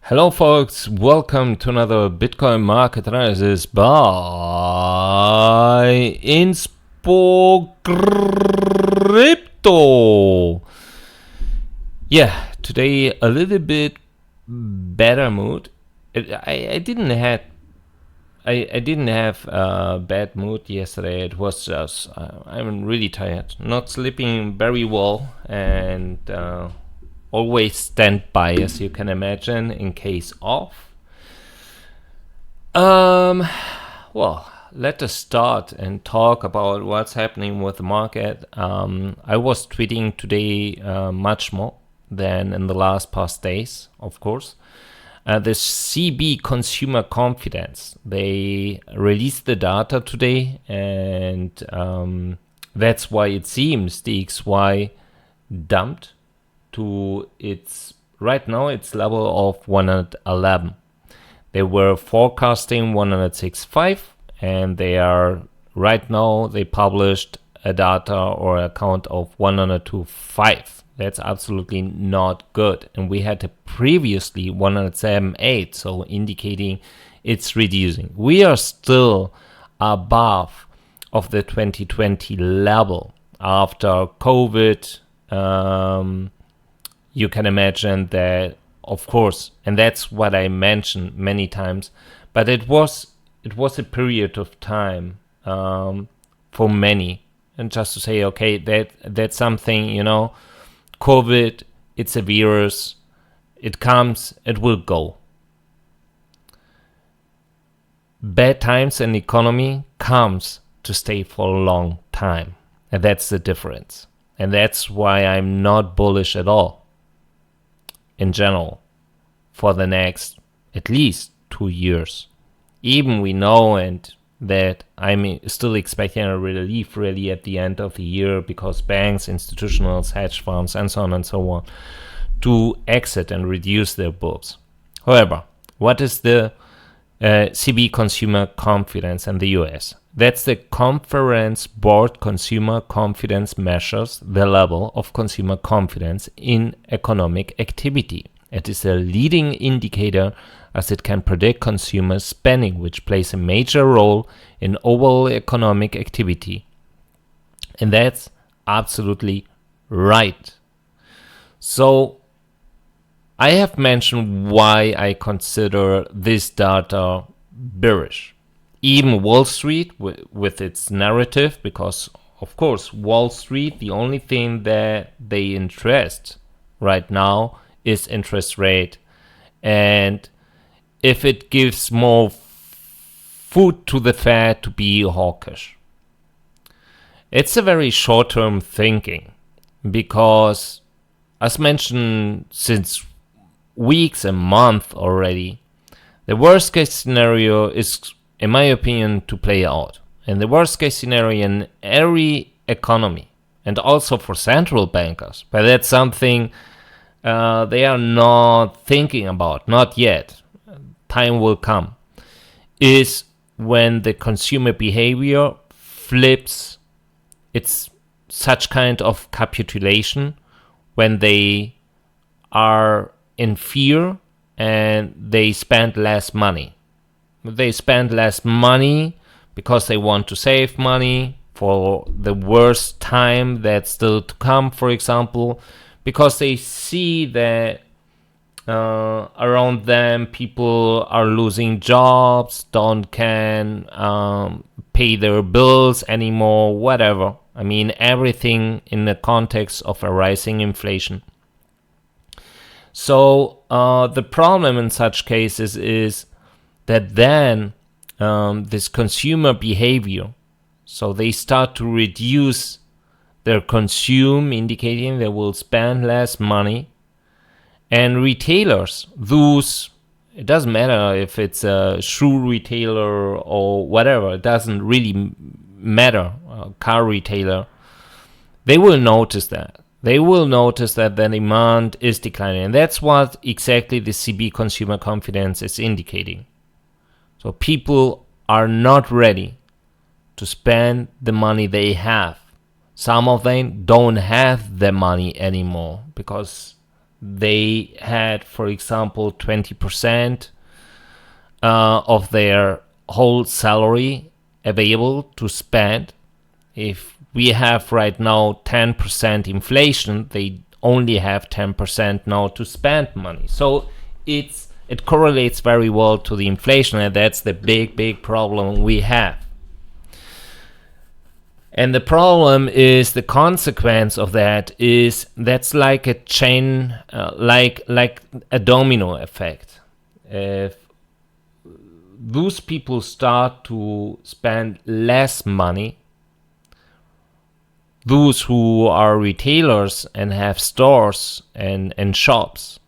Hello folks, welcome to another Bitcoin market analysis by Inspocrypto. Yeah, today a little bit better mood. I didn't have a bad mood yesterday. It was just I'm really tired, not sleeping very well, and always stand by, as you can imagine, in case of. Well, let us start and talk about what's happening with the market. I was tweeting today much more than in the past days, of course. The CB consumer confidence, they released the data today, and that's why it seems the XY dumped to its right now its level of 111. They were forecasting 106.5, and they are right now they published a data or a count of 102.5. That's absolutely not good, and we had previously 107.8, so indicating it's reducing. We are still above of the 2020 level after COVID. You can imagine that, of course, and that's what I mentioned many times, but it was a period of time for many, and just to say, okay, that's something, COVID, it's a virus, it comes, it will go. Bad times in the economy comes to stay for a long time, and that's the difference, and that's why I'm not bullish at all in general for the next at least 2 years. Even we know and that I'm still expecting a relief really at the end of the year, because banks, institutionals, hedge funds, and so on and so on, to exit and reduce their books. However, what is the CB consumer confidence in the US? That's the Conference Board Consumer Confidence measures the level of consumer confidence in economic activity. It is a leading indicator as it can predict consumer spending, which plays a major role in overall economic activity. And that's absolutely right. So I have mentioned why I consider this data bearish. Even Wall Street with its narrative, because of course Wall Street, the only thing that they interest right now is interest rate, and if it gives more food to the Fed to be hawkish. It's a very short-term thinking, because as mentioned since weeks and months already, the worst case scenario is, in my opinion, to play out. And the worst case scenario in every economy, and also for central bankers, but that's something they are not thinking about, not yet, time will come, is when the consumer behavior flips. It's such kind of capitulation when they are in fear and they spend less money. They spend less money because they want to save money for the worst time that's still to come, for example, because they see that around them people are losing jobs, can pay their bills anymore, whatever. I mean, everything in the context of a rising inflation. So the problem in such cases is that then this consumer behavior, so they start to reduce their consume, indicating they will spend less money. And retailers, those, it doesn't matter if it's a shoe retailer or whatever, it doesn't really matter, a car retailer, they will notice that. They will notice that the demand is declining. And that's what exactly the CB consumer confidence is indicating. So people are not ready to spend the money they have. Some of them don't have the money anymore because they had, for example, 20% of their whole salary available to spend. If we have right now 10% inflation, they only have 10% now to spend money. So it correlates very well to the inflation, and that's the big problem we have. And the problem is, the consequence of that is, that's like a chain, like a domino effect. If those people start to spend less money, those who are retailers and have stores and shops,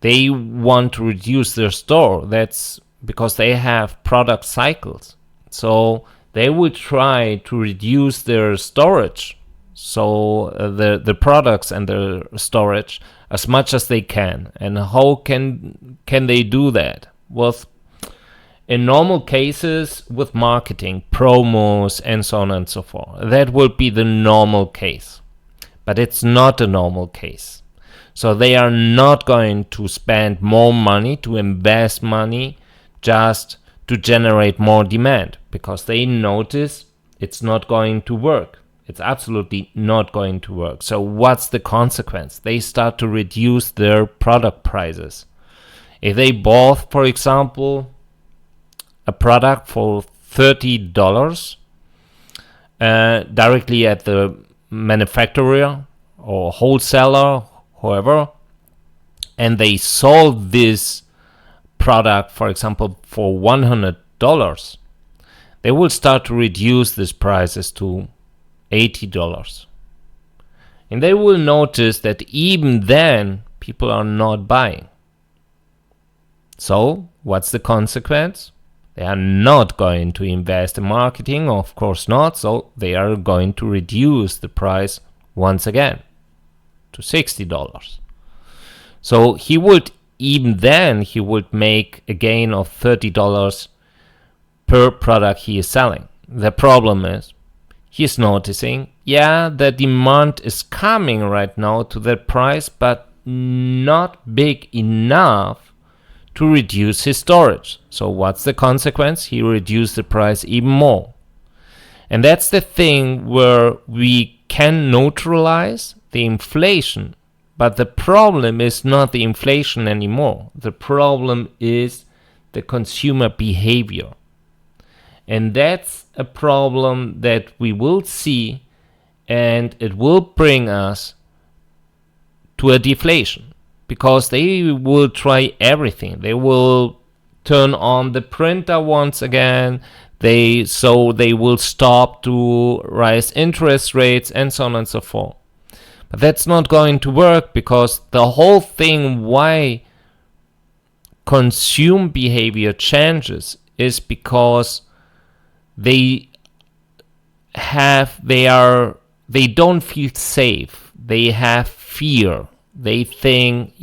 they want to reduce their store. That's because they have product cycles. So they will try to reduce their storage, so the products and their storage, as much as they can. And how can they do that? Well, in normal cases, with marketing, promos, and so on and so forth. That will be the normal case. But it's not a normal case. So they are not going to spend more money, to invest money, just to generate more demand, because they notice it's not going to work. It's absolutely not going to work. So what's the consequence? They start to reduce their product prices. If they bought, for example, a product for $30 directly at the manufacturer or wholesaler, whoever, and they sold this product, for example, for $100, they will start to reduce these prices to $80. And they will notice that even then, people are not buying. So, what's the consequence? They are not going to invest in marketing, of course not, so they are going to reduce the price once again to $60. So even then he would make a gain of $30 per product he is selling. The problem is, he's noticing, the demand is coming right now to that price, but not big enough to reduce his storage. So what's the consequence? He reduced the price even more. And that's the thing where we can neutralize the inflation. But the problem is not the inflation anymore. The problem is the consumer behavior. And that's a problem that we will see, and it will bring us to a deflation. Because they will try everything. They will turn on the printer once again. They will stop to raise interest rates, and so on and so forth. But that's not going to work, because the whole thing why consumer behavior changes is because they don't feel safe. They have fear. They think,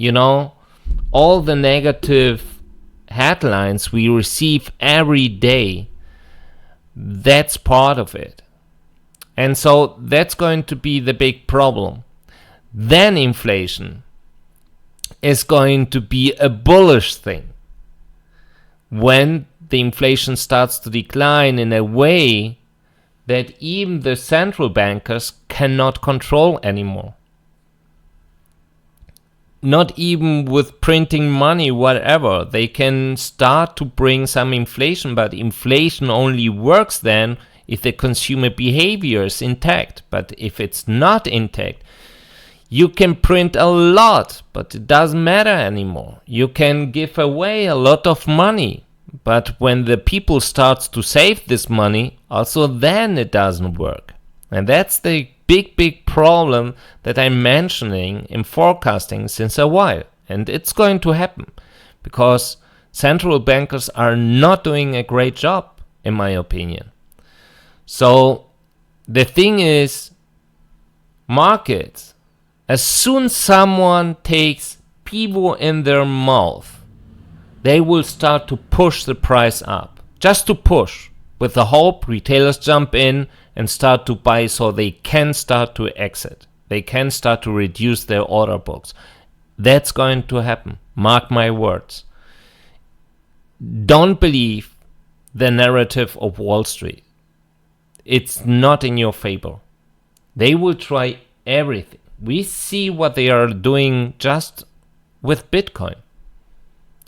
all the negative headlines we receive every day, that's part of it. And so that's going to be the big problem. Then inflation is going to be a bullish thing. When the inflation starts to decline in a way that even the central bankers cannot control anymore. Not even with printing money, whatever. They can start to bring some inflation, but inflation only works then if the consumer behavior is intact. But if it's not intact, you can print a lot, but it doesn't matter anymore. You can give away a lot of money, but when the people start to save this money, also then it doesn't work. And that's the big problem that I'm mentioning in forecasting since a while. And it's going to happen because central bankers are not doing a great job, in my opinion. So the thing is, markets, as soon as someone takes pivo in their mouth, they will start to push the price up. Just to push. With the hope retailers jump in and start to buy so they can start to exit. They can start to reduce their order books. That's going to happen. Mark my words. Don't believe the narrative of Wall Street. It's not in your favor. They will try everything. We see what they are doing just with Bitcoin.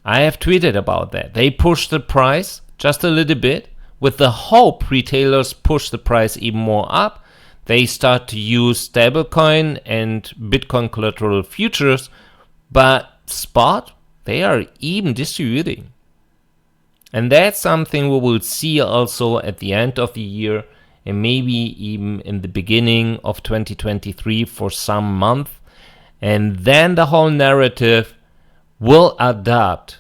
I have tweeted about that. They push the price just a little bit with the hope retailers push the price even more up. They start to use stablecoin and Bitcoin collateral futures, but spot, they are even distributing. And that's something we will see also at the end of the year and maybe even in the beginning of 2023 for some month. And then the whole narrative will adapt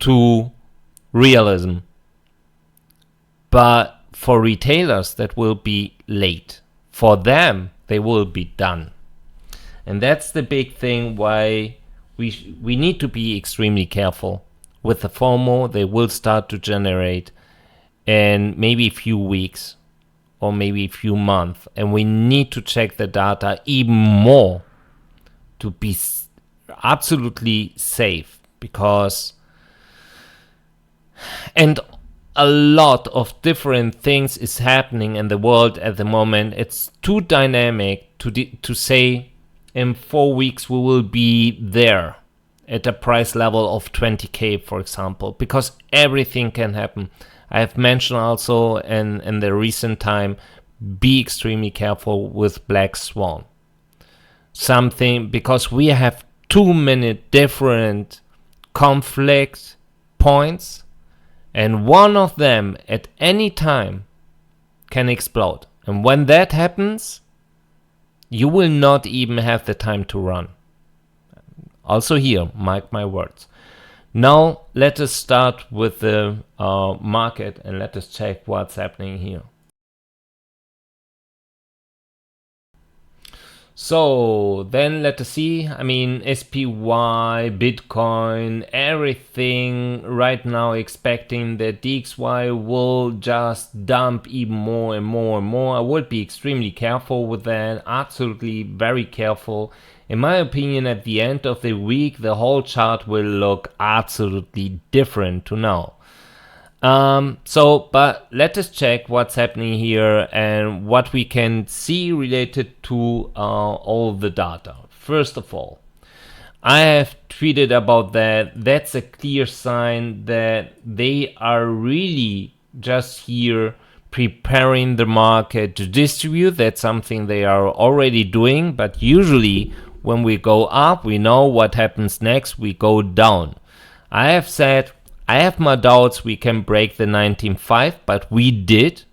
to realism. But for retailers, that will be late. For them, they will be done. And that's the big thing why we need to be extremely careful. With the FOMO, they will start to generate in maybe a few weeks or maybe a few months. And we need to check the data even more to be absolutely safe, because and a lot of different things is happening in the world at the moment. It's too dynamic to say in 4 weeks we will be there at a price level of 20K, for example, because everything can happen. I have mentioned also in the recent time, be extremely careful with Black Swan. Something, because we have too many different conflict points, and one of them at any time can explode. And when that happens, you will not even have the time to run. Also here, mark my words. Now let us start with the market and let us check what's happening here. So then let us see, I mean, SPY, Bitcoin, everything right now expecting that DXY will just dump even more and more and more. I would be extremely careful with that, absolutely very careful. In my opinion, at the end of the week, the whole chart will look absolutely different to now. But let us check what's happening here and what we can see related to all the data. First of all, I have tweeted about that. That's a clear sign that they are really just here preparing the market to distribute. That's something they are already doing, but usually when we go up, we know what happens next, we go down. I have said I have my doubts we can break the 19.5, but we did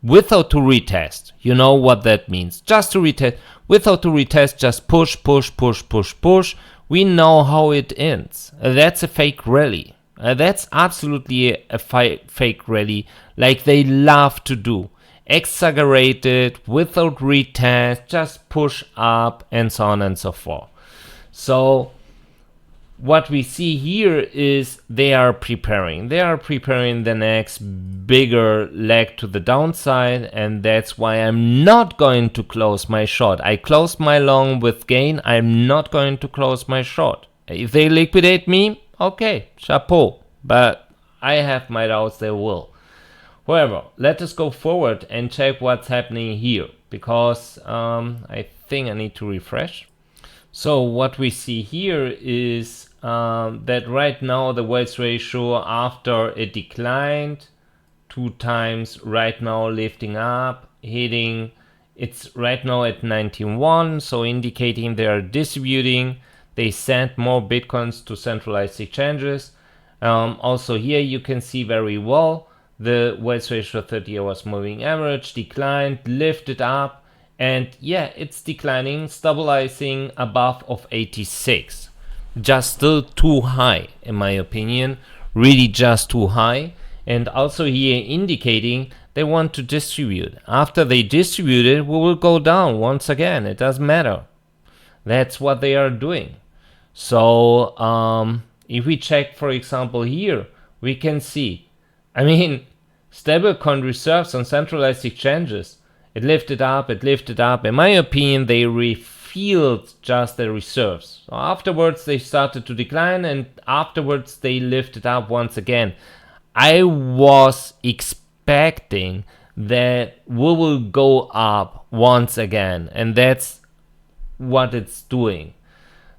without to retest. You know what that means. Just to retest, without to retest, just push, push, push, push, push. We know how it ends. That's a fake rally. That's absolutely a fake rally, like they love to do. Exaggerated, without retest, just push up, and so on and so forth. So what we see here is they are preparing. They are preparing the next bigger leg to the downside, and that's why I'm not going to close my short. I closed my long with gain. I'm not going to close my short. If they liquidate me, okay, chapeau. But I have my doubts they will. However, let us go forward and check what's happening here, because I think I need to refresh. So what we see here is that right now the wealth ratio, after it declined 2 times, right now lifting up, hitting, it's right now at 91, so indicating they are distributing. They sent more bitcoins to centralized exchanges. Also here you can see very well the wealth ratio 30 hours moving average declined, lifted up, and yeah, it's declining, stabilizing above of 86. Just still too high in my opinion, really just too high. And also here indicating they want to distribute. After they distribute it, we will go down once again. It doesn't matter. That's what they are doing. So if we check, for example, here, we can see, I mean, stablecoin reserves on centralized exchanges. It lifted up. In my opinion, they reflect filled just the reserves. So afterwards, they started to decline, and afterwards, they lifted up once again. I was expecting that we will go up once again, and that's what it's doing.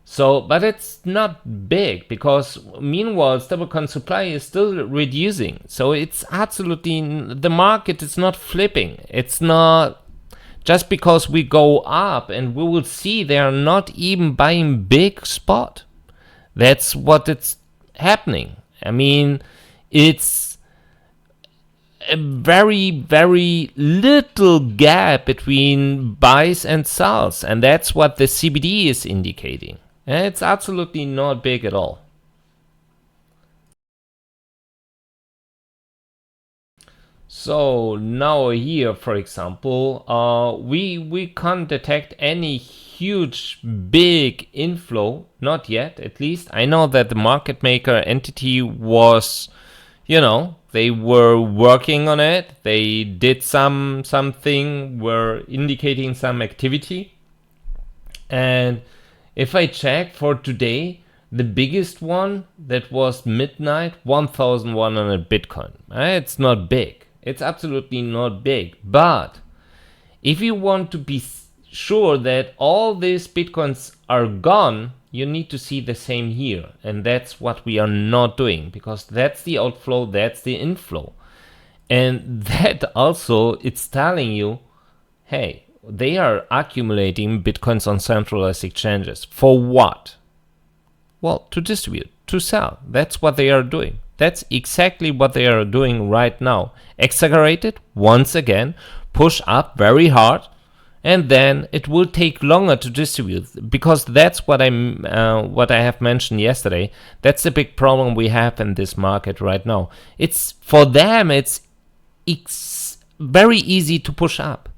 So, but it's not big, because meanwhile stablecoin supply is still reducing. So it's absolutely, the market is not flipping. It's not just because we go up, and we will see they are not even buying big spot. That's what it's happening. I mean, it's a very, very little gap between buys and sells, and that's what the CBD is indicating. And it's absolutely not big at all. So now here, for example, we can't detect any huge big inflow, not yet at least. I know that the market maker entity was, they were working on it. They did something, were indicating some activity. And if I check for today, the biggest one that was midnight, 1,100 Bitcoin. It's not big. It's absolutely not big. But if you want to be sure that all these Bitcoins are gone, you need to see the same here. And that's what we are not doing, because that's the outflow, that's the inflow. And that also, it's telling you, hey, they are accumulating Bitcoins on centralized exchanges. For what? Well, to distribute, to sell. That's what they are doing. That's exactly what they are doing right now. Exaggerate it once again, push up very hard, and then it will take longer to distribute, because that's what I have mentioned yesterday. That's the big problem we have in this market right now. It's for them, it's very easy to push up,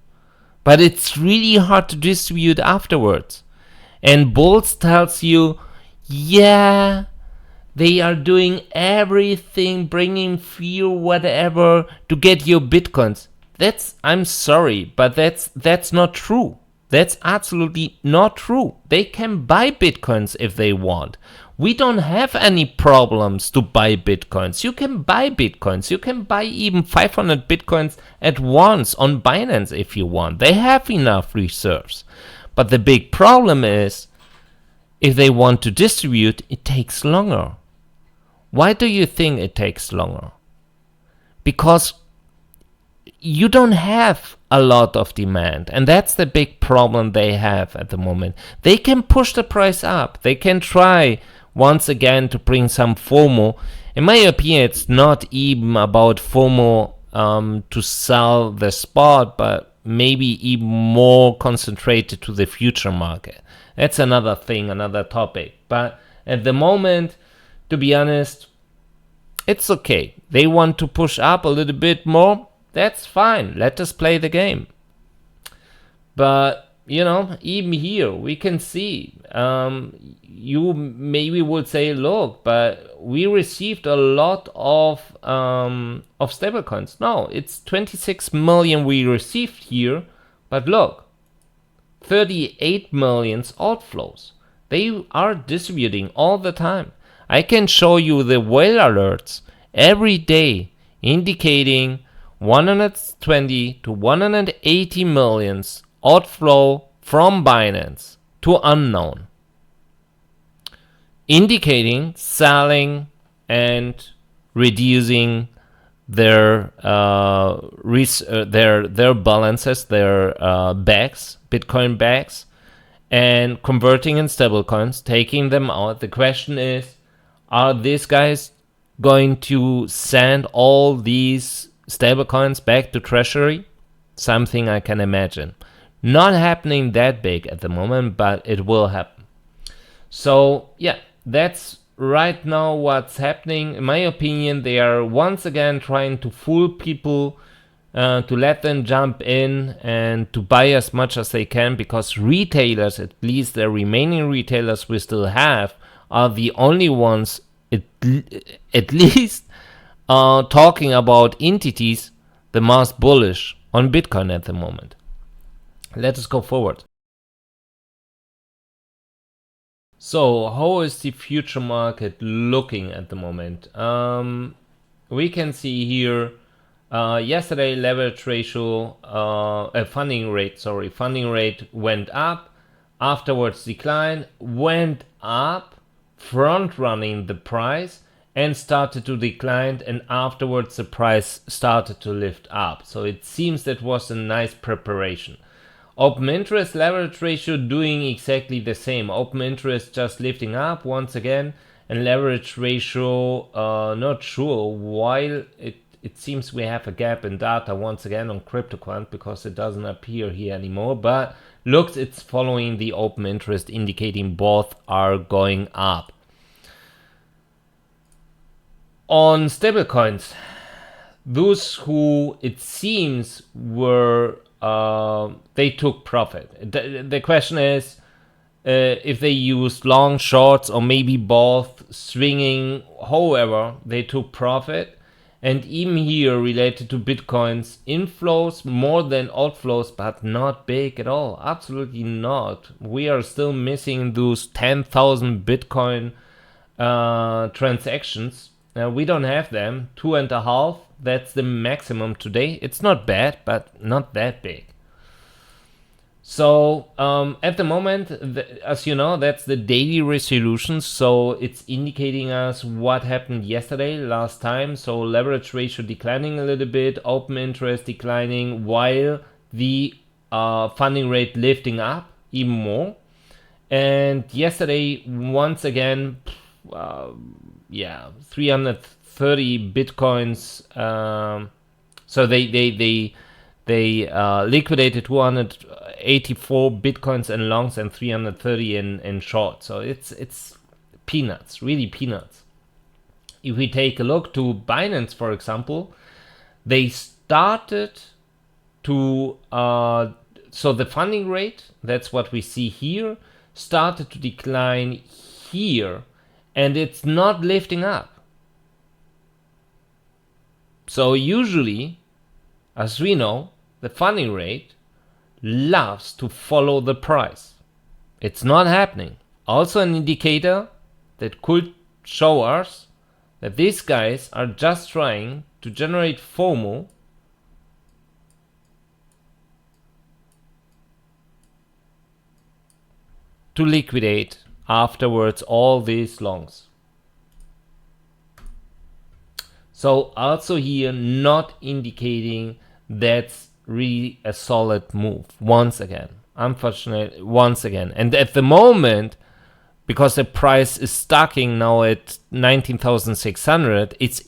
but it's really hard to distribute afterwards. And Bulls tells you, yeah, they are doing everything, bringing fear, whatever, to get your Bitcoins. I'm sorry, but that's not true. That's absolutely not true. They can buy Bitcoins if they want. We don't have any problems to buy Bitcoins. You can buy Bitcoins. You can buy even 500 Bitcoins at once on Binance if you want. They have enough reserves. But the big problem is, if they want to distribute, it takes longer. Why do you think it takes longer? Because you don't have a lot of demand, and that's the big problem they have at the moment. They can push the price up. They can try once again to bring some FOMO. In my opinion, it's not even about FOMO to sell the spot, but maybe even more concentrated to the future market. That's another thing, another topic. But at the moment, to be honest, it's okay. They want to push up a little bit more. That's fine. Let us play the game. But, even here, we can see, you maybe would say, look, but we received a lot of stablecoins. No, it's 26 million we received here, but look, 38 million outflows. They are distributing all the time. I can show you the whale alerts every day indicating 120 to 180 millions outflow from Binance to unknown, indicating selling and reducing their balances, their bags, Bitcoin bags, and converting in stablecoins, taking them out. The question is, are these guys going to send all these stablecoins back to Treasury? Something I can imagine. Not happening that big at the moment, but it will happen. So yeah, that's right now what's happening. In my opinion, they are once again trying to fool people, to let them jump in and to buy as much as they can, because retailers, at least the remaining retailers we still have, are the only ones at least talking about entities the most bullish on Bitcoin at the moment. Let us go forward. So how is the future market looking at the moment? We can see here yesterday leverage ratio, funding rate went up, afterwards declined, went up, front running the price, and started to decline, and afterwards the price started to lift up. So it seems that was a nice preparation. Open interest leverage ratio doing exactly the same. Open interest just lifting up once again, and leverage ratio not sure. While it seems we have a gap in data once again on CryptoQuant because it doesn't appear here anymore, but looks it's following the open interest, indicating both are going up. On stablecoins, those who it seems were they took profit. The question is if they used long, shorts, or maybe both, swinging. However, they took profit. And even here, related to Bitcoin's inflows more than outflows, but not big at all. Absolutely not. We are still missing those 10,000 Bitcoin transactions. We don't have them. 2.5. That's the maximum today. It's not bad, but not that big. So at the moment, as you know, that's the daily resolution. So it's indicating us what happened yesterday, last time. So leverage ratio declining a little bit, open interest declining, while the funding rate lifting up even more. And yesterday, once again, 330 bitcoins. So they liquidated 284 bitcoins in longs and 330 in short. So it's peanuts, really peanuts. If we take a look to Binance, for example, they started to so the funding rate, that's what we see here, started to decline here, and it's not lifting up. So usually, as we know, the funding rate loves to follow the price. It's not happening. Also an indicator that could show us that these guys are just trying to generate FOMO to liquidate afterwards all these longs. So also here, not indicating that's really a solid move. Once again, unfortunately, once again. And at the moment, because the price is stocking now at 19,600, it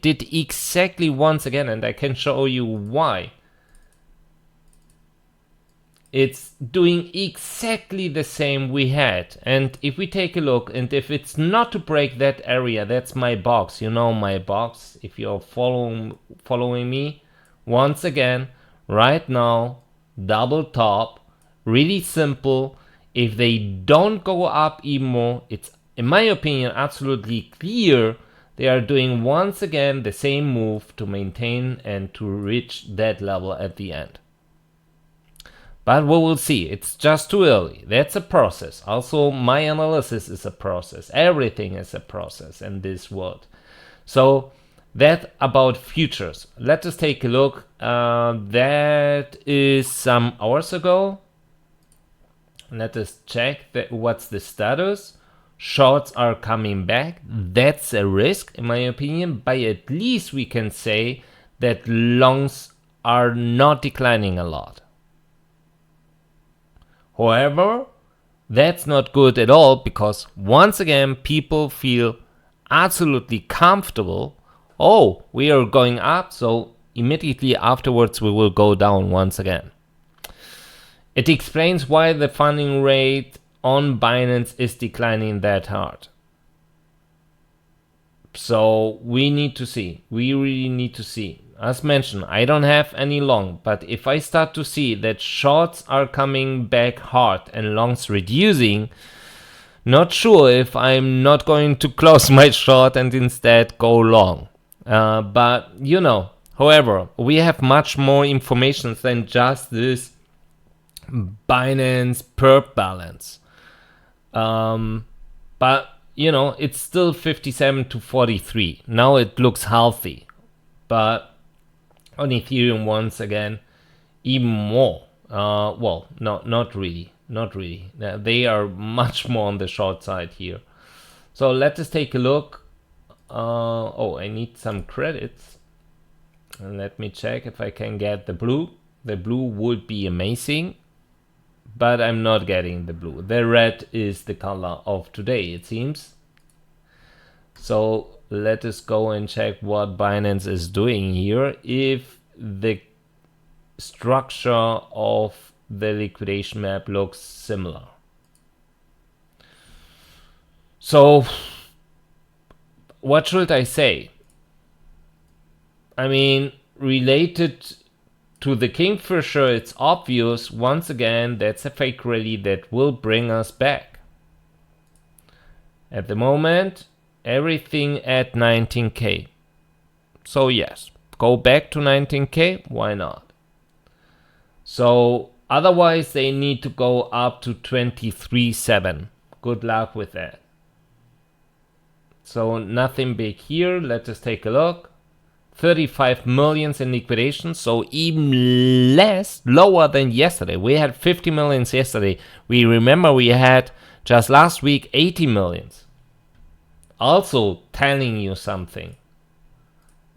did exactly once again, and I can show you why. It's doing exactly the same we had. And if we take a look, and if it's not to break that area, that's my box. You know my box, if you're following me. Once again, right now, double top, really simple. If they don't go up even more, it's, in my opinion, absolutely clear they are doing once again the same move to maintain and to reach that level at the end. But we will see. It's just too early. That's a process. Also, my analysis is a process. Everything is a process in this world. So that about futures. Let us take a look. That is some hours ago. Let us check what's the status. Shorts are coming back. That's a risk, in my opinion. But at least we can say that longs are not declining a lot. However, that's not good at all, because once again, people feel absolutely comfortable. Oh, we are going up, so immediately afterwards we will go down once again. It explains why the funding rate on Binance is declining that hard. So we need to see. We really need to see. As mentioned, I don't have any long, but if I start to see that shorts are coming back hard and longs reducing, not sure if I'm not going to close my short and instead go long. But you know, however, we have much more information than just this Binance perp balance. But you know, it's still 57 to 43. Now it looks healthy, but on Ethereum once again, even more. Well, no, not really, not really. They are much more on the short side here. So let us take a look. Oh, I need some credits. And let me check if I can get the blue. The blue would be amazing, but I'm not getting the blue. The red is the color of today, it seems. So let us go and check what Binance is doing here. If the structure of the liquidation map looks similar. So what should I say? I mean, related to the Kingfisher, it's obvious, once again, that's a fake rally that will bring us back. At the moment, everything at 19k. So yes, go back to 19k, why not? So otherwise they need to go up to 23.7. Good luck with that. So nothing big here. Let us take a look. 35 millions in liquidation, so even less, lower than yesterday. We had 50 millions yesterday. We remember we had just last week 80 millions. Also telling you something.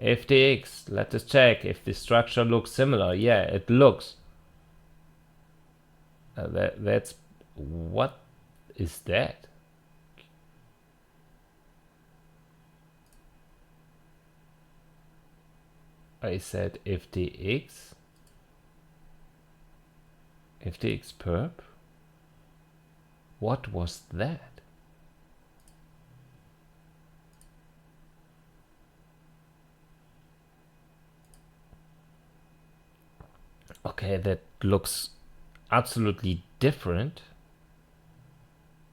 FTX, let us check if the structure looks similar. Yeah, it looks. That's, what is that? I said FTX. FTX perp? What was that? Okay, that looks absolutely different.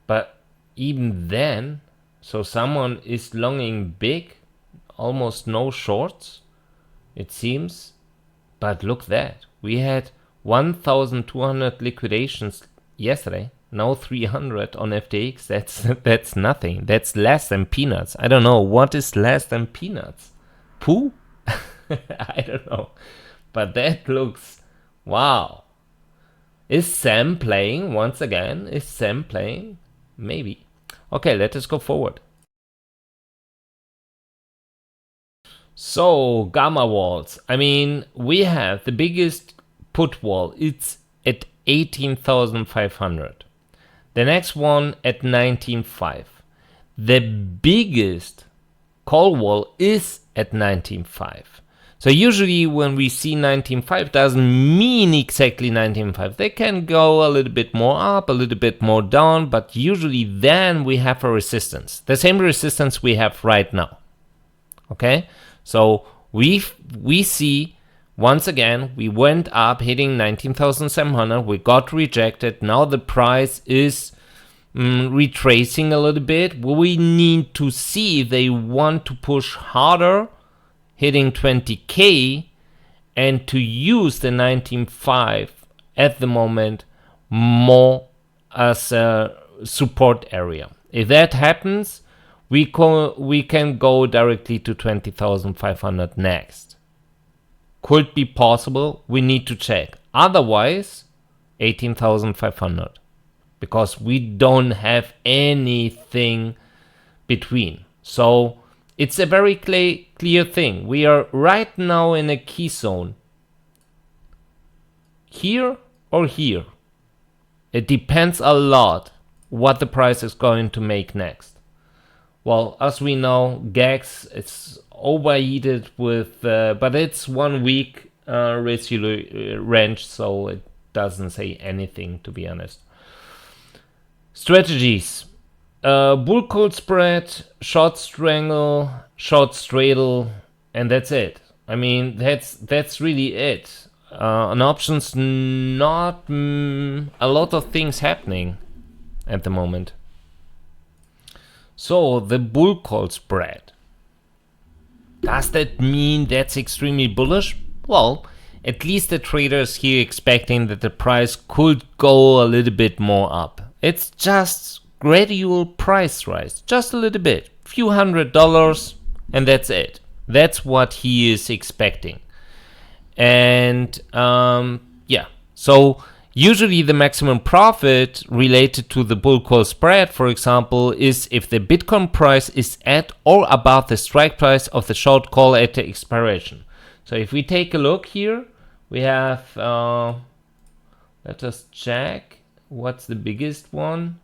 But even then, so someone is longing big, almost no shorts, it seems. But look that, we had 1,200 liquidations yesterday. Now 300 on FTX. That's nothing. That's less than peanuts. I don't know what is less than peanuts. Poo? I don't know. But that looks, wow. Is Sam playing once again? Is Sam playing? Maybe. Okay, let us go forward. So, gamma walls. I mean, we have the biggest put wall. It's at 18,500. The next one at 19.5. The biggest call wall is at 19.5. So usually when we see 19.5 doesn't mean exactly 19.5. They can go a little bit more up, a little bit more down, but usually then we have a resistance. The same resistance we have right now. Okay? So we see, once again, we went up hitting 19,700. We got rejected. Now the price is retracing a little bit. We need to see if they want to push harder, hitting 20k, and to use the 19.5 at the moment more as a support area. If that happens, we can go directly to 20,500 next. Could be possible. We need to check. Otherwise, 18,500. Because we don't have anything between. So it's a very clear thing. We are right now in a key zone. Here or here. It depends a lot what the price is going to make next. Well, as we know, GAX is overheated with, but it's 1 week range, so it doesn't say anything, to be honest. Strategies. Bull call spread, short strangle, short straddle, and that's it. I mean, that's really it. On options, not a lot of things happening at the moment. So the bull call spread. Does that mean that's extremely bullish? Well, at least the traders here expecting that the price could go a little bit more up. It's just gradual price rise, just a little bit, few $100, and that's it. That's what he is expecting. And yeah, so usually the maximum profit related to the bull call spread, for example, is if the Bitcoin price is at or above the strike price of the short call at the expiration. So if we take a look here, we have, let us check, what's the biggest one?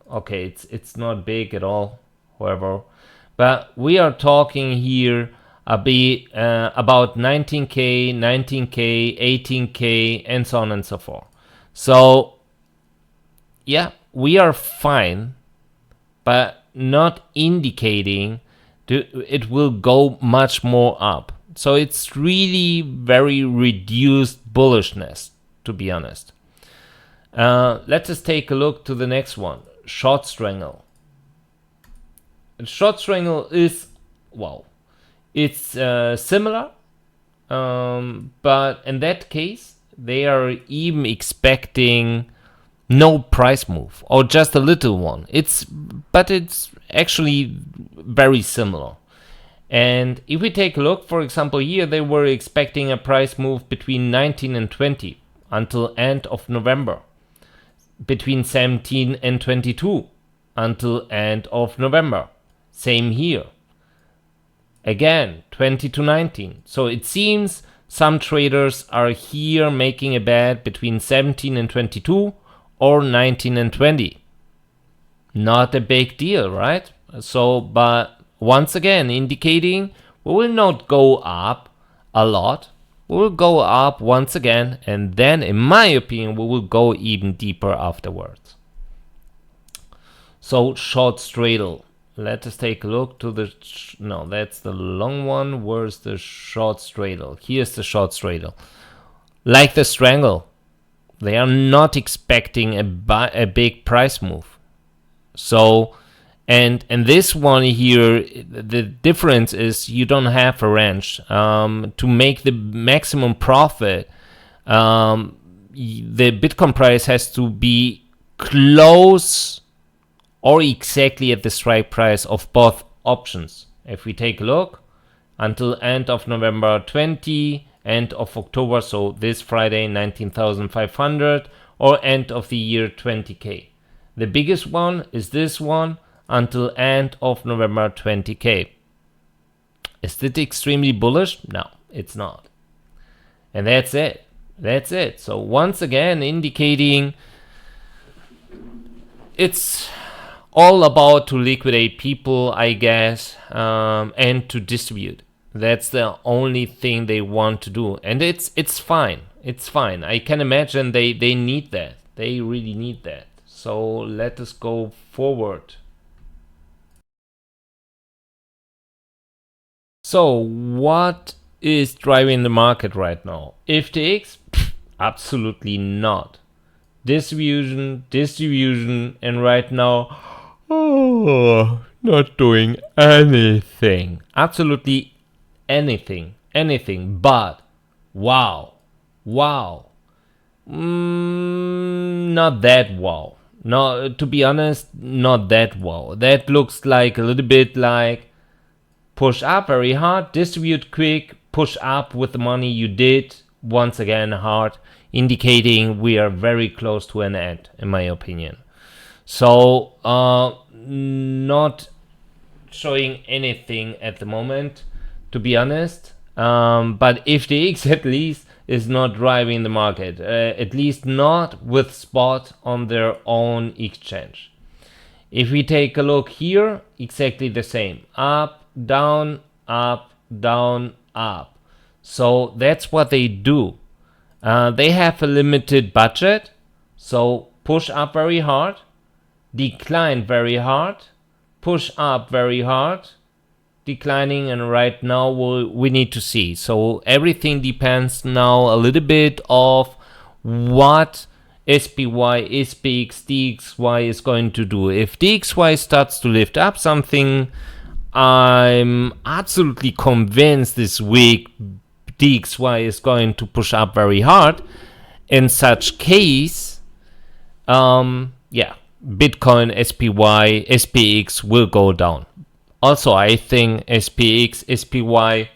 Okay, it's not big at all, however, but we are talking here about 19K, 19K, 18K, and so on and so forth. So yeah, we are fine, but not indicating it will go much more up. So it's really very reduced bullishness, to be honest. Let us take a look to the next one, short strangle. Short strangle is, wow, it's similar, but in that case, they are even expecting no price move or just a little one. But it's actually very similar. And if we take a look, for example, here they were expecting a price move between 19 and 20 until end of November, between 17 and 22 until end of November. Same here. Again, 20 to 19. So it seems some traders are here making a bet between 17 and 22 or 19 and 20. Not a big deal, right? So, but once again, indicating we will not go up a lot. We will go up once again, and then, in my opinion, we will go even deeper afterwards. So, short straddle. Let us take a look to the, no, that's the long one. Where's the short straddle? Here's the short straddle. Like the strangle, they are not expecting a big price move. So, and this one here, the difference is you don't have a range. To make the maximum profit, the Bitcoin price has to be close or exactly at the strike price of both options. If we take a look, until end of November 20, end of October, so this Friday 19,500, or end of the year 20K. The biggest one is this one, until end of November 20K. Is it extremely bullish? No, it's not. And that's it. That's it. So once again, indicating it's all about to liquidate people, I guess, and to distribute. That's the only thing they want to do. And it's fine. It's fine. I can imagine they need that. They really need that. So let us go forward. So what is driving the market right now? FTX? Absolutely not. Distribution, and right now, not doing anything. Absolutely anything. But wow. Not that wow. No, to be honest, not that wow. That looks like a little bit like push up very hard, distribute quick, push up with the money you did, once again hard, indicating we are very close to an end, in my opinion. So, not showing anything at the moment, to be honest. But FTX at least is not driving the market, at least not with spot on their own exchange. If we take a look here, exactly the same. Up, down, up, down, up. So that's what they do. They have a limited budget, so push up very hard, decline very hard, push up very hard, declining, and right now we need to see. So everything depends now a little bit of what SPY, SPX, DXY is going to do. If DXY starts to lift up something, I'm absolutely convinced this week DXY is going to push up very hard. In such case, yeah, Bitcoin, SPY, SPX will go down. Also, I think SPX, SPY,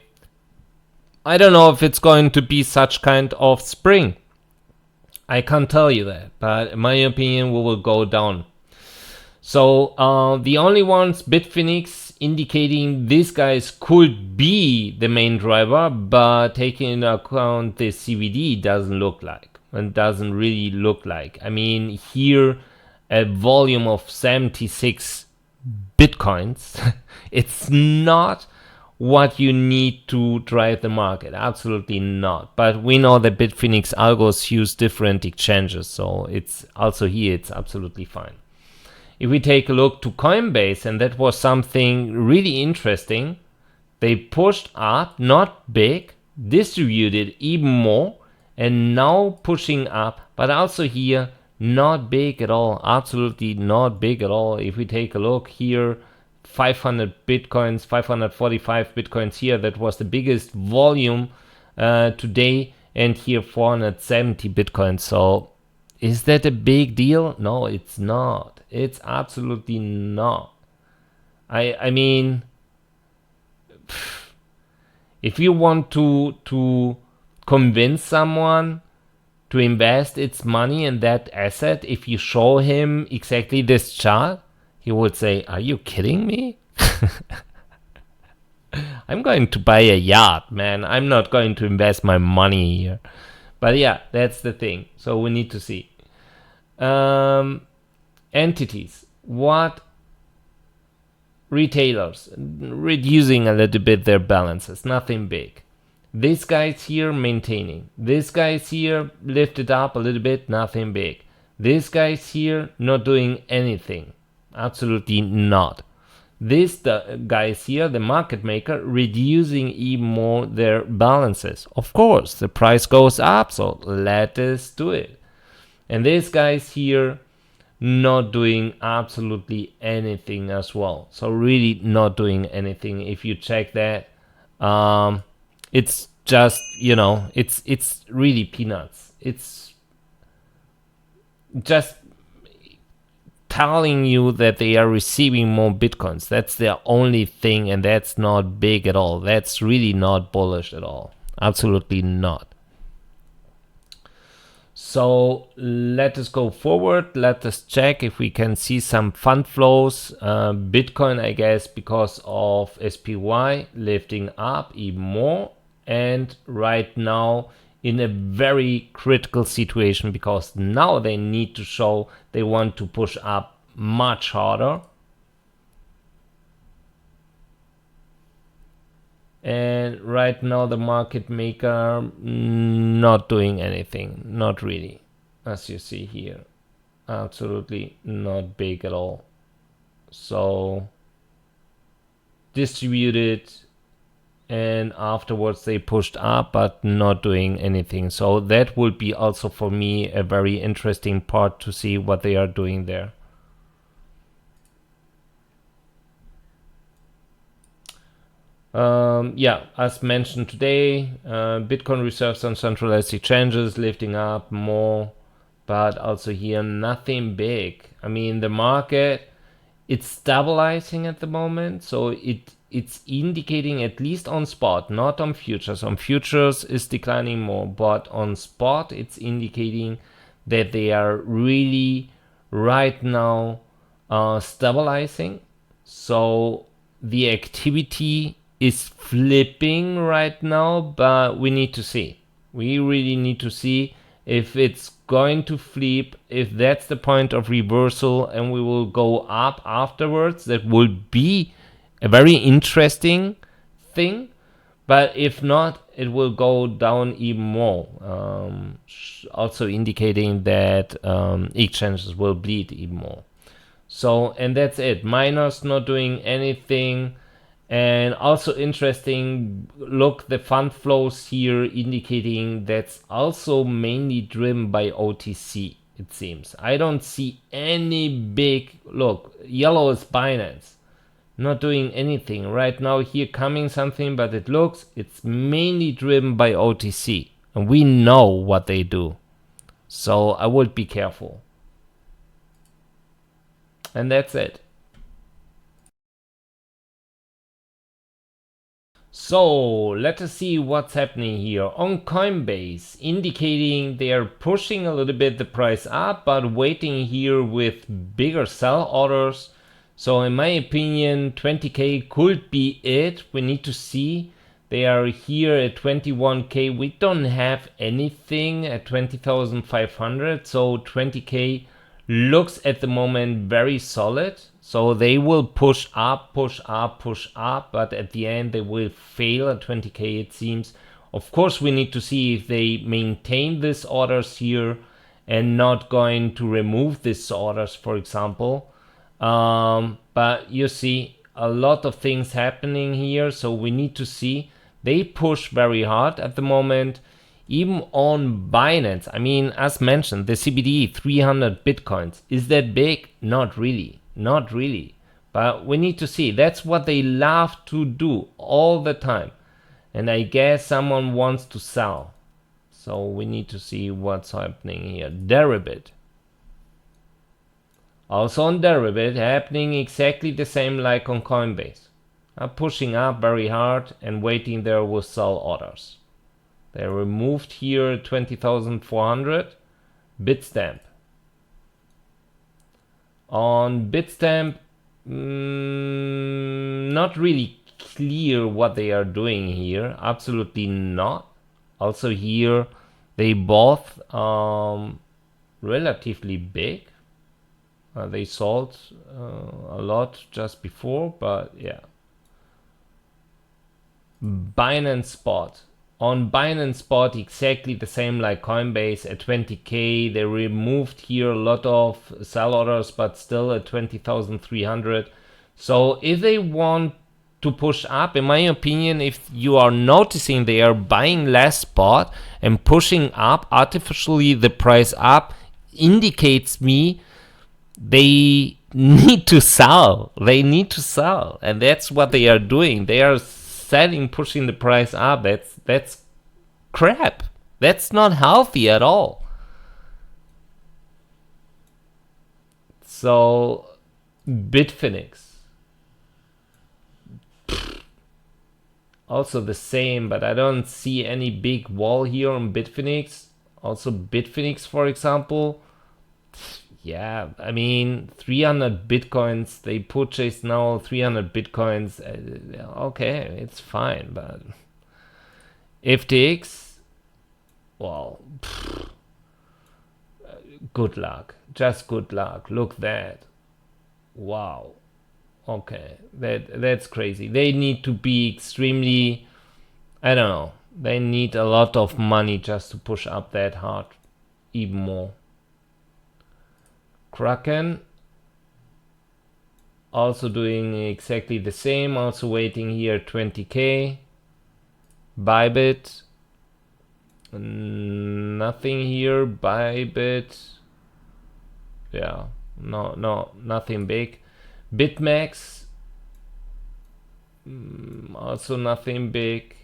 I don't know if it's going to be such kind of spring. I can't tell you that, but in my opinion, we will go down. So the only ones, Bitfinex, indicating these guys could be the main driver, but taking into account the CVD doesn't look like, and doesn't really look like. I mean, here a volume of 76 Bitcoins, it's not what you need to drive the market. Absolutely not. But we know that Bitfinex algos use different exchanges, so it's also here, it's absolutely fine. If we take a look to Coinbase, and that was something really interesting, they pushed up, not big, distributed even more, and now pushing up, but also here, not big at all, absolutely not big at all. If we take a look here, 500 Bitcoins, 545 Bitcoins here, that was the biggest volume today, and here 470 Bitcoins. So is that a big deal? No, it's not. It's absolutely not. I mean, if you want to convince someone to invest its money in that asset, if you show him exactly this chart, he would say, "Are you kidding me? I'm going to buy a yacht, man. I'm not going to invest my money here." But yeah, that's the thing. So we need to see. Entities. What retailers reducing a little bit their balances, nothing big. These guys here maintaining. These guys here lifted up a little bit, nothing big. These guys here not doing anything, absolutely not. These guys here, the market maker, reducing even more their balances. Of course, the price goes up, so let us do it. And these guys here not doing absolutely anything as well. So really not doing anything. If you check that, it's just, you know, it's really peanuts. It's just telling you that they are receiving more Bitcoins. That's their only thing, and that's not big at all. That's really not bullish at all. Absolutely not. So let us go forward. Let us check if we can see some fund flows. Bitcoin, I guess, because of SPY lifting up even more. And right now in a very critical situation, because now they need to show they want to push up much harder. And right now the market maker not doing anything, not really, as you see here, absolutely not big at all. So distributed, and afterwards they pushed up, but not doing anything. So that would be also for me a very interesting part to see what they are doing there. Yeah, as mentioned today, Bitcoin reserves on centralized exchanges lifting up more, but also here nothing big. I mean, the market, it's stabilizing at the moment, so it's indicating, at least on spot, not on futures. On futures is declining more, but on spot it's indicating that they are really right now stabilizing. So the activity is flipping right now, but we need to see. We really need to see if it's going to flip, if that's the point of reversal and we will go up afterwards. That will be a very interesting thing, but if not, it will go down even more, also indicating that exchanges will bleed even more. So, and that's it. Miners not doing anything. And also interesting, look, the fund flows here indicating that's also mainly driven by OTC, it seems. I don't see any big, look, yellow is Binance, not doing anything. Right now here coming something, but it looks, it's mainly driven by OTC. And we know what they do. So I would be careful. And that's it. So let us see what's happening here on Coinbase, indicating they are pushing a little bit the price up, but waiting here with bigger sell orders. So in my opinion, 20k could be it. We need to see. They are here at 21k. We don't have anything at 20,500. So 20k looks at the moment very solid. So they will push up, push up, push up, but at the end they will fail at 20k, it seems. Of course, we need to see if they maintain these orders here and not going to remove these orders, for example. But you see a lot of things happening here, so we need to see. They push very hard at the moment, even on Binance. I mean, as mentioned, the CBD 300 Bitcoins. Is that big? Not really. Not really. But we need to see. That's what they love to do all the time. And I guess someone wants to sell. So we need to see what's happening here. Deribit. Also on Deribit, happening exactly the same like on Coinbase. Pushing up very hard and waiting there with sell orders. They removed here 20,400. Bitstamp. On Bitstamp, not really clear what they are doing here. Absolutely not. Also here, they both relatively big. They sold a lot just before, but yeah. Binance Spot. On Binance Spot, exactly the same like Coinbase at 20k. They removed here a lot of sell orders, but still at 20,300. So if they want to push up, in my opinion, if you are noticing they are buying less spot and pushing up artificially the price up, indicates me they need to sell. They need to sell, and that's what they are doing. They are selling, pushing the price up. That's crap. That's not healthy at all. So Bitfinex, also the same, but I don't see any big wall here on Bitfinex. Also Bitfinex, for example, yeah, I mean 300 bitcoins. They purchased now 300 bitcoins. Okay, it's fine, but FTX, well, good luck. Just good luck. Look that. Wow. Okay, that's crazy. They need to be extremely, I don't know. They need a lot of money just to push up that hard even more. Kraken, also doing exactly the same, also waiting here 20k. Bybit, nothing here. Bybit, yeah, no, nothing big. Bitmax, also nothing big.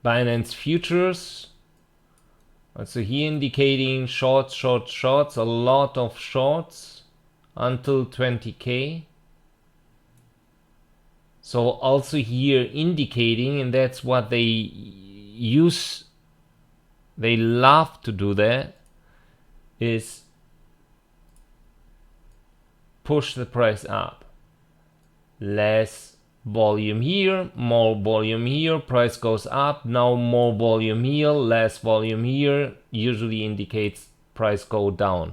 Binance Futures, also here indicating shorts, a lot of shorts until 20k. So also here indicating, and that's what they use, they love to do that, is push the price up. Less volume here, more volume here, price goes up. Now more volume here, less volume here, usually indicates price go down.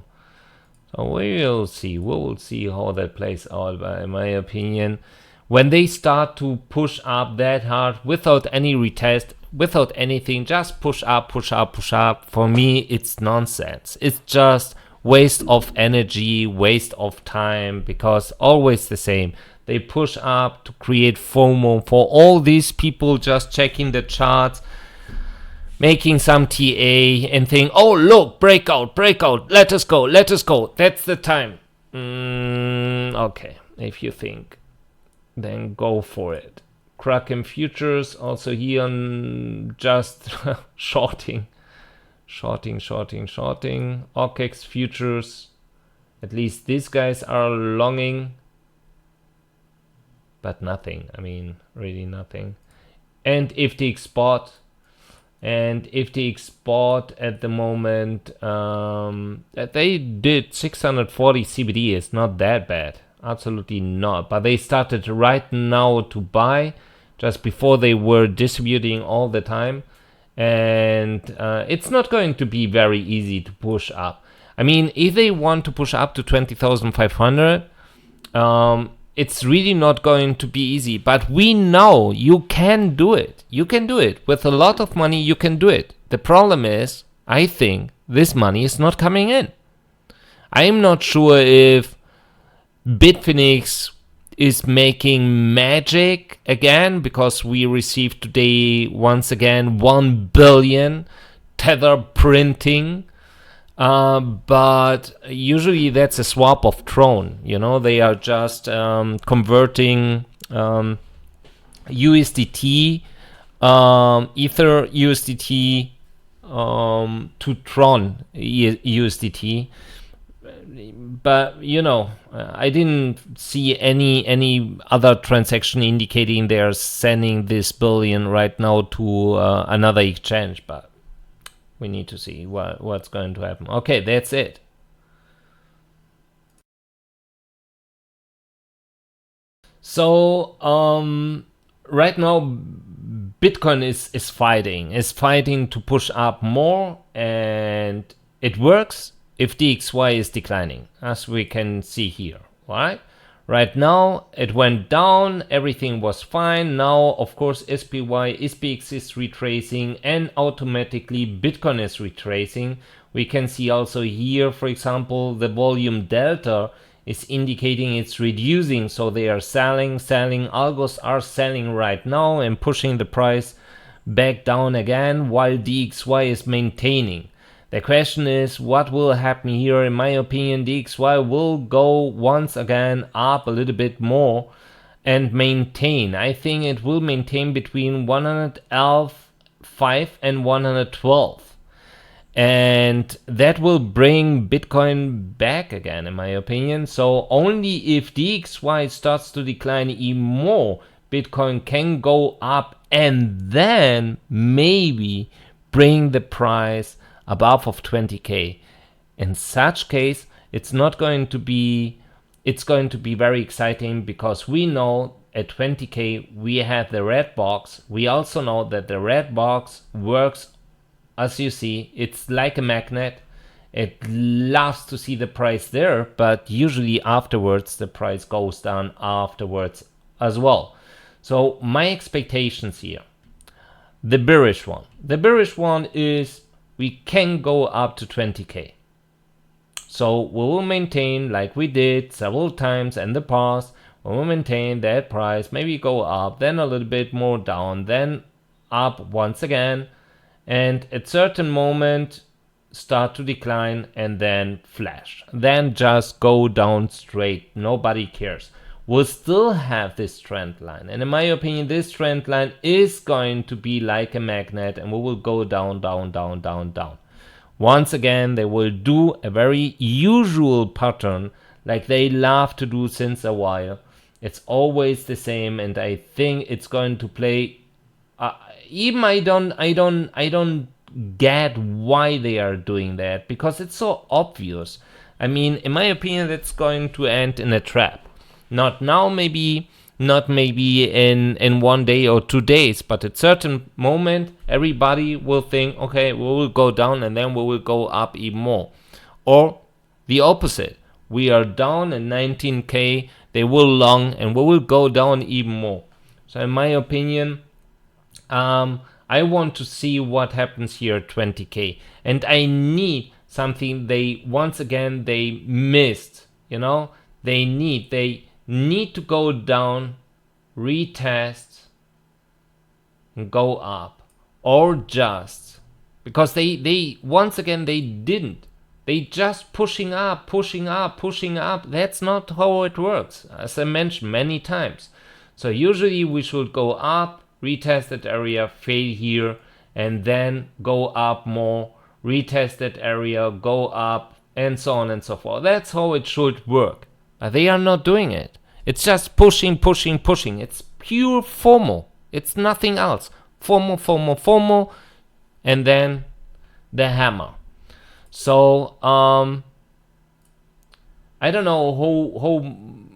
So we will see how that plays out. But in my opinion, when they start to push up that hard without any retest, without anything, just push up, for me it's nonsense. It's just waste of energy, waste of time, because always the same. They push up to create FOMO for all these people just checking the charts, making some TA and think, oh look, breakout, let us go, that's the time. Okay, if you think, then go for it. Kraken Futures, also here on just shorting Shorting. OKEX futures. At least these guys are longing. But nothing. I mean, really nothing. And if the export. And if the export at the moment, they did 640 CBD, is not that bad. Absolutely not. But they started right now to buy just before they were distributing all the time. And it's not going to be very easy to push up. I mean, if they want to push up to 20,500, it's really not going to be easy, but we know you can do it. You can do it. With a lot of money, you can do it. The problem is, I think this money is not coming in. I'm not sure if Bitfinex is making magic again, because we received today, once again, 1 billion Tether printing. But usually that's a swap of Tron. You know, they are just converting USDT, Ether USDT to Tron USDT. But you know, I didn't see any other transaction indicating they're sending this billion right now to another exchange. But we need to see what's going to happen. Okay, that's it. So right now Bitcoin is fighting to push up more, and it works if DXY is declining, as we can see here, right? Right now it went down, everything was fine. Now of course SPY, SPX is retracing, and automatically Bitcoin is retracing. We can see also here, for example, the volume delta is indicating it's reducing, so they are selling. Algos are selling right now and pushing the price back down again, while DXY is maintaining. The question is, what will happen here? In my opinion, DXY will go once again up a little bit more and maintain. I think it will maintain between 111.5 and 112. And that will bring Bitcoin back again, in my opinion. So only if DXY starts to decline even more, Bitcoin can go up and then maybe bring the price above of 20k. In such case, it's going to be very exciting, because we know at 20k we have the red box. We also know that the red box works, as you see, it's like a magnet. It loves to see the price there, but usually afterwards the price goes down afterwards as well. So my expectations here, the bearish one is we can go up to 20k. So we will maintain, like we did several times in the past, we will maintain that price, maybe go up, then a little bit more down, then up once again, and at certain moment start to decline and then flash, then just go down straight. Nobody cares. We'll still have this trend line, and in my opinion this trend line is going to be like a magnet, and we will go down. Once again they will do a very usual pattern like they love to do since a while. It's always the same, and I think it's going to play even I don't get why they are doing that, because it's so obvious. I mean, in my opinion, that's going to end in a trap. Not now, maybe, not maybe in 1 day or 2 days, but at certain moment, everybody will think, okay, we will go down and then we will go up even more. Or the opposite. We are down at 19k, they will long and we will go down even more. So in my opinion, I want to see what happens here at 20k, and I need something they missed. You know, they need to go down, retest, and go up, or just because they once again they didn't. They just pushing up. That's not how it works, as I mentioned many times. So usually we should go up, retest that area, fail here, and then go up more, retest that area, go up, and so on and so forth. That's how it should work. But they are not doing it. It's just pushing, pushing, pushing. It's pure FOMO. It's nothing else. FOMO, FOMO, FOMO, and then the hammer. So I don't know how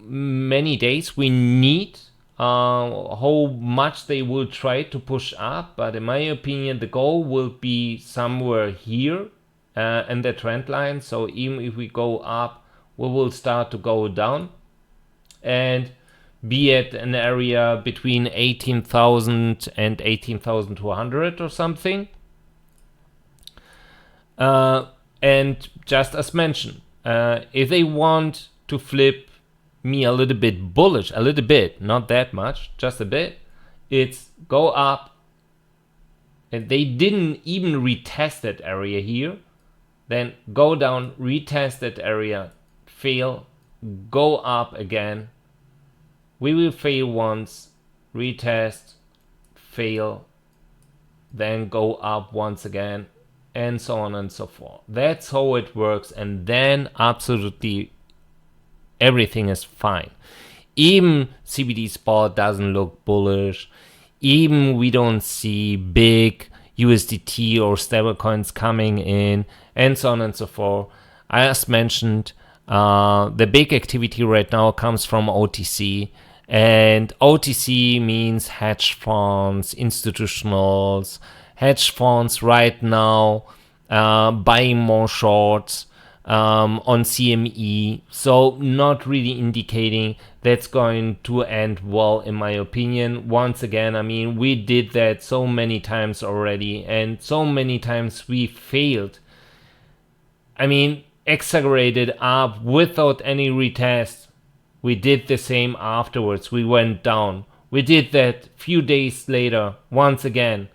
many days we need, how much they will try to push up, but in my opinion, the goal will be somewhere here in the trend line. So even if we go up, we will start to go down and be at an area between 18,000 and 18,200 or something. And just as mentioned, if they want to flip me a little bit bullish, a little bit, not that much, just a bit, it's go up, and they didn't even retest that area here, then go down, retest that area, fail, go up again, we will fail once, retest, fail, then go up once again, and so on and so forth. That's how it works, and then absolutely everything is fine. Even CBD spot doesn't look bullish, even we don't see big USDT or stablecoins coming in, and so on and so forth. As mentioned, the big activity right now comes from OTC, and OTC means hedge funds, institutionals. Hedge funds right now buying more shorts on CME, so not really indicating that's going to end well, in my opinion. Once again, I mean, we did that so many times already, and so many times we failed. I mean, exaggerated up without any retest. We did the same afterwards. We went down. We did that few days later once again.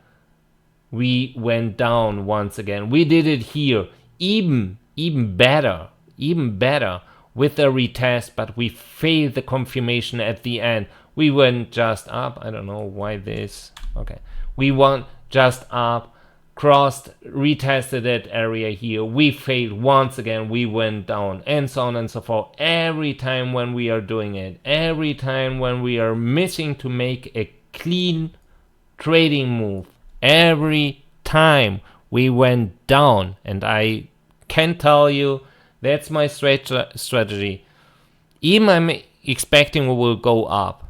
We went down once again. We did it here, even better with a retest, but we failed the confirmation at the end. We went just up. I don't know why this. Okay, we went just up, crossed, retested that area here. We failed once again. We went down, and so on and so forth. Every time when we are doing it, every time when we are missing to make a clean trading move, every time we went down, and I can tell you that's my strategy. Even I'm expecting we will go up.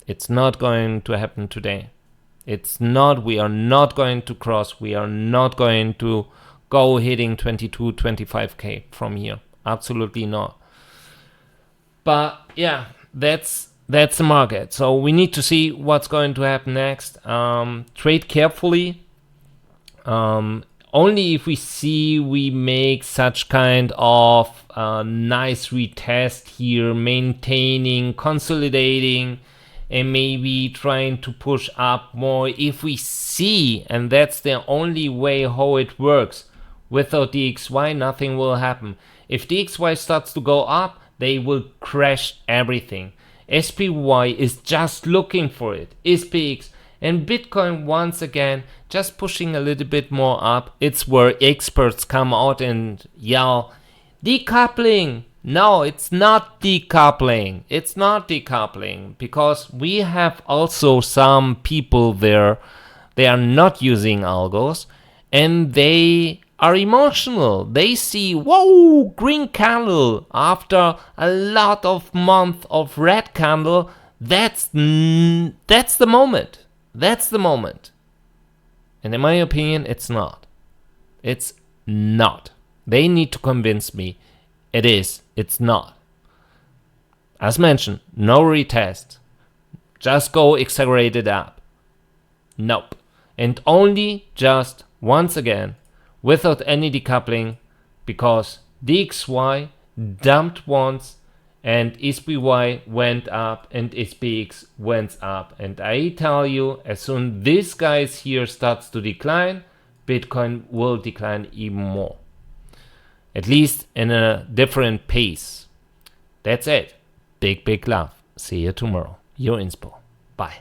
It's not going to happen today. It's not, we are not going to cross, we are not going to go hitting 22, 25K from here. Absolutely not. But yeah, that's the market. So we need to see what's going to happen next. Trade carefully. Only if we see we make such kind of nice retest here, maintaining, consolidating, and maybe trying to push up more. If we see, and that's the only way how it works, without DXY nothing will happen. If DXY starts to go up, they will crash everything. SPY is just looking for it. SPX and Bitcoin once again just pushing a little bit more up. It's where experts come out and yell, decoupling. No, it's not decoupling. It's not decoupling, because we have also some people there, they are not using algos, and they are emotional. They see, whoa, green candle after a lot of months of red candle. That's the moment. That's the moment. And in my opinion, it's not. It's not. They need to convince me it is. It's not. As mentioned, no retest. Just go exaggerated up. Nope. And only just once again, without any decoupling, because DXY dumped once and SPY went up and SPX went up. And I tell you, as soon this guys here starts to decline, Bitcoin will decline even more. At least in a different pace. That's it. Big love. See you tomorrow. Your Inspo. Bye.